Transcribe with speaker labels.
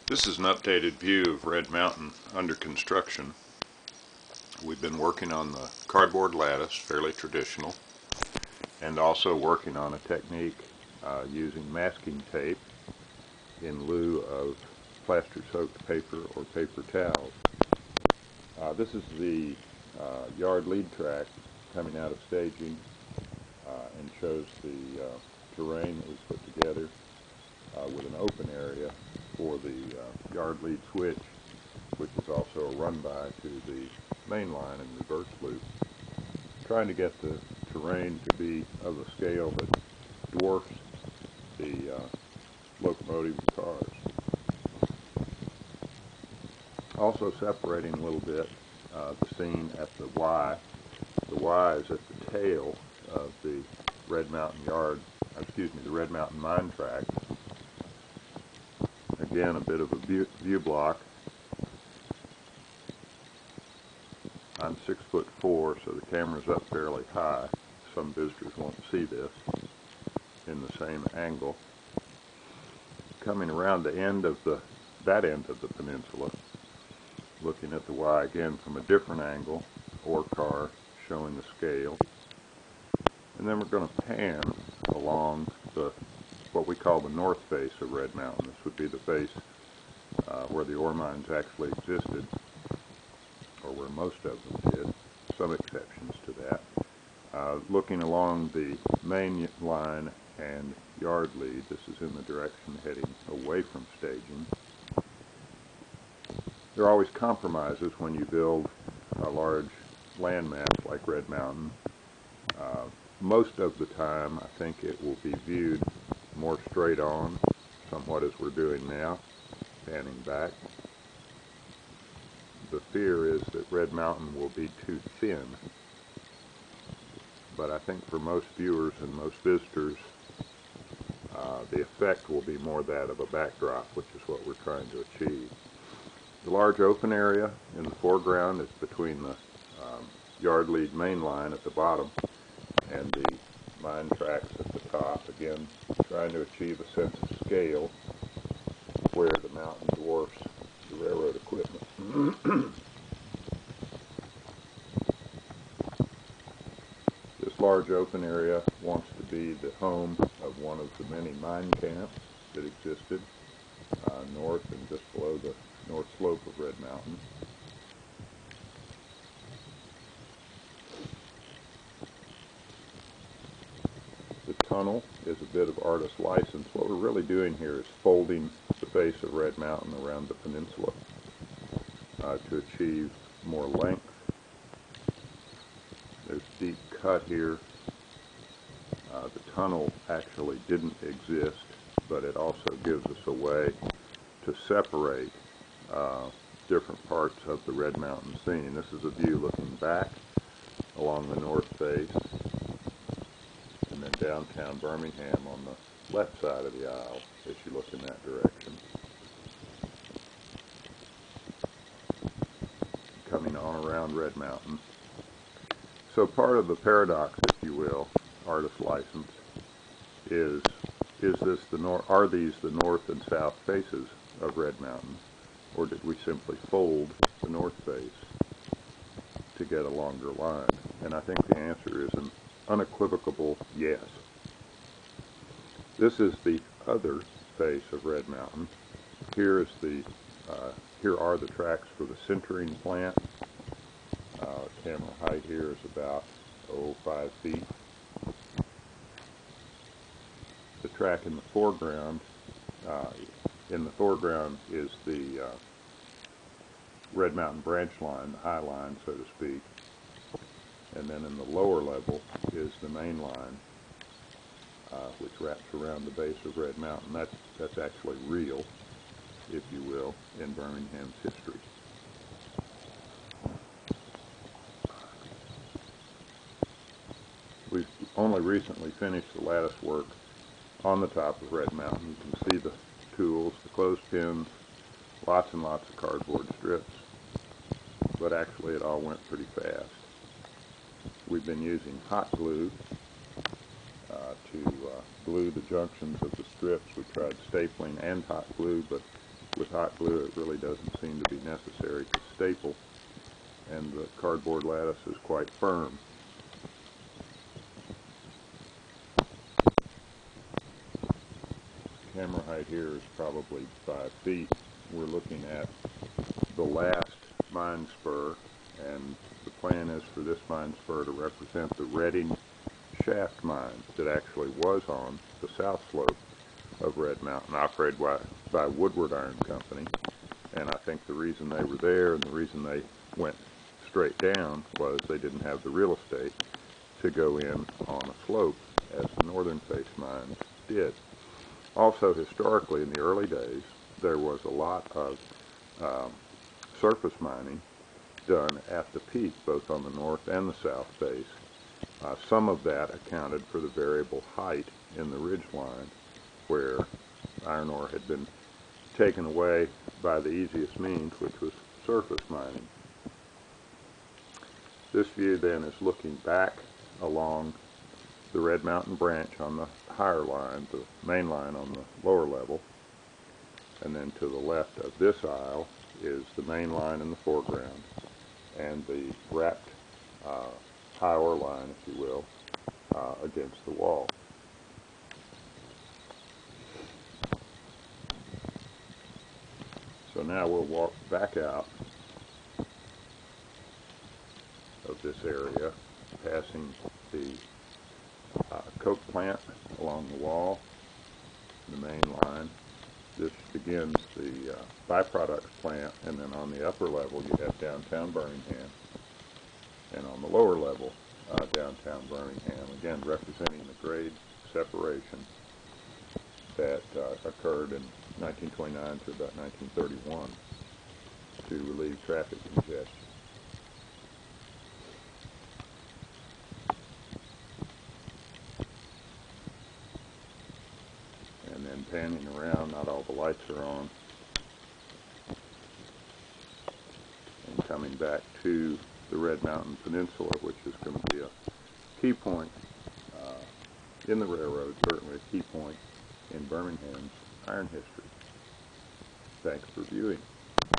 Speaker 1: This is an updated view of Red Mountain under construction. We've been working on the cardboard lattice, fairly traditional, and also working on a technique using masking tape in lieu of plaster-soaked paper or paper towels. This is the yard lead track coming out of staging and shows the terrain that was put together with an open area for the yard lead switch, which is also a run-by to the main line and reverse loop. Trying to get the terrain to be of a scale that dwarfs the locomotive and cars. Also separating a little bit the scene at the Y. The Y is at the tail of the Red Mountain the Red Mountain mine tracks. Again, a bit of a view block. I'm 6'4", so the camera's up fairly high. Some visitors won't see this in the same angle. Coming around that end of the peninsula, looking at the Y again from a different angle, or car showing the scale. And then we're going to pan along what we call the north face of Red Mountain. This would be the face where the ore mines actually existed, or where most of them did, some exceptions to that. Looking along the main line and yard lead, this is in the direction heading away from staging. There are always compromises when you build a large landmass like Red Mountain. Most of the time, I think it will be viewed more straight on, somewhat as we're doing now, panning back. The fear is that Red Mountain will be too thin, but I think for most viewers and most visitors, the effect will be more that of a backdrop, which is what we're trying to achieve. The large open area in the foreground is between the yard lead main line at the bottom and the mine tracks at the top. Again, trying to achieve a sense of scale where the mountain dwarfs the railroad equipment. This large open area wants to be the home of one of the many mine camps that existed north and just below the north slope of Red Mountain. The tunnel is a bit of artist license. What we're really doing here is folding the face of Red Mountain around the peninsula to achieve more length. There's a deep cut here. The tunnel actually didn't exist, but it also gives us a way to separate different parts of the Red Mountain scene. This is a view looking back along the north face, and then downtown Birmingham on the left side of the aisle as you look in that direction. Coming on around Red Mountain. So part of the paradox, if you will, artist license, is this are these the north and south faces of Red Mountain, or did we simply fold the north face to get a longer line? And I think the answer is an unequivocal yes. This is the other face of Red Mountain. Here are the tracks for the sintering plant. Camera height here is about 5 feet. The track in the foreground is the Red Mountain branch line, the high line, so to speak. And then in the lower level is the main line, which wraps around the base of Red Mountain. That's actually real, if you will, in Birmingham's history. We've only recently finished the lattice work on the top of Red Mountain. You can see the tools, the clothespins, lots and lots of cardboard strips, but actually it all went pretty fast. We've been using hot glue to glue the junctions of the strips. We tried stapling and hot glue, but with hot glue, it really doesn't seem to be necessary to staple, and the cardboard lattice is quite firm. Camera height here is probably 5 feet. We're looking at the last mine spur, and the plan is for this mine spur to represent the Redding shaft mine that actually was on the south slope of Red Mountain, operated by Woodward Iron Company. And I think the reason they were there and the reason they went straight down was they didn't have the real estate to go in on a slope as the northern face mines did. Also, historically, in the early days, there was a lot of surface mining done at the peak, both on the north and the south face. Some of that accounted for the variable height in the ridge line, where iron ore had been taken away by the easiest means, which was surface mining. This view then is looking back along the Red Mountain branch on the higher line, the main line on the lower level, and then to the left of this aisle is the main line in the foreground and the wrapped high ore line, if you will, against the wall. So now we'll walk back out of this area, passing the coke plant along the wall, the main line. This begins the byproducts plant, and then on the upper level you have downtown Birmingham, and on the lower level downtown Birmingham, again representing the grade separation that occurred in 1929 to about 1931 to relieve traffic congestion. And then panning around, not all the lights are on, and coming back to the Red Mountain Peninsula, which is going to be a key point in the railroad, certainly a key point in Birmingham's iron history. Thanks for viewing.